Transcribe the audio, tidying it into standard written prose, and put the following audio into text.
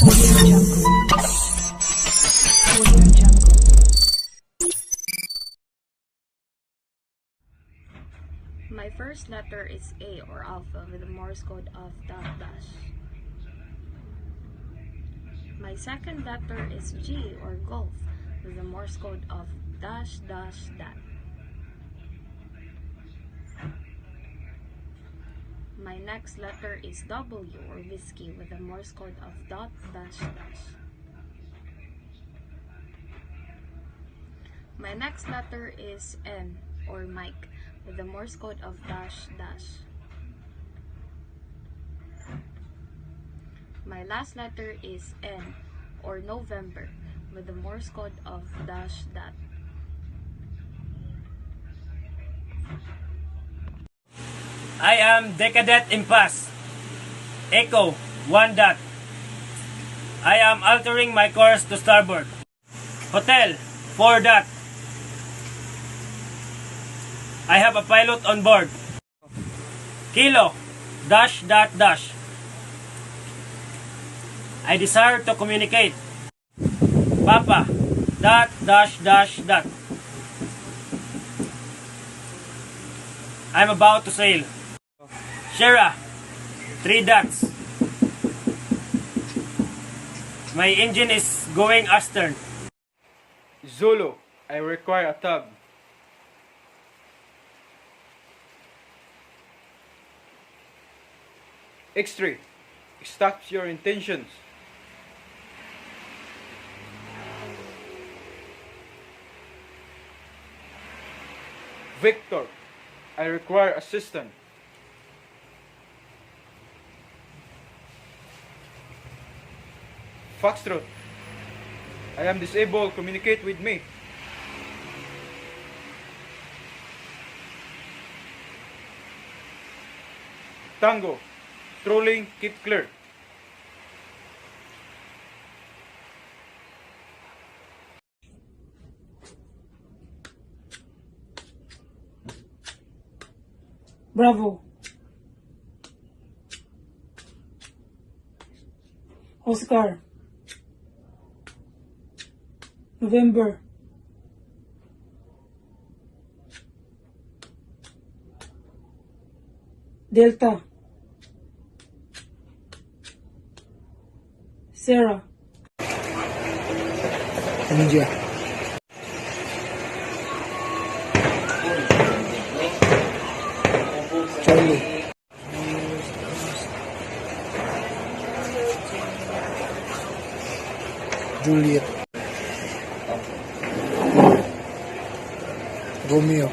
My first letter is A or alpha with a Morse code of dot dash. My second letter is G or golf with a Morse code of dash dash dot. My next letter is W or whiskey with a Morse code of dot dash dash. My next letter is M or Mike with the Morse code of dash dash. My last letter is N or November with the Morse code of dash dot. I am Decadent Impasse. Echo 1 dot. I am altering my course to starboard. Hotel 4 dot. I have a pilot on board. Kilo dash dot dash. I desire to communicate. Papa dot dash dash dot. I'm about to sail. Shera 3 dots. My engine is going astern. Zulu, I require a tub. X3, stop your intentions. Victor, I require assistance. Foxtrot, I am disabled, communicate with me. Tango, trolling, keep clear. Bravo. Oscar. November. Delta. Sarah. India. Charlie. Juliet. Romeo.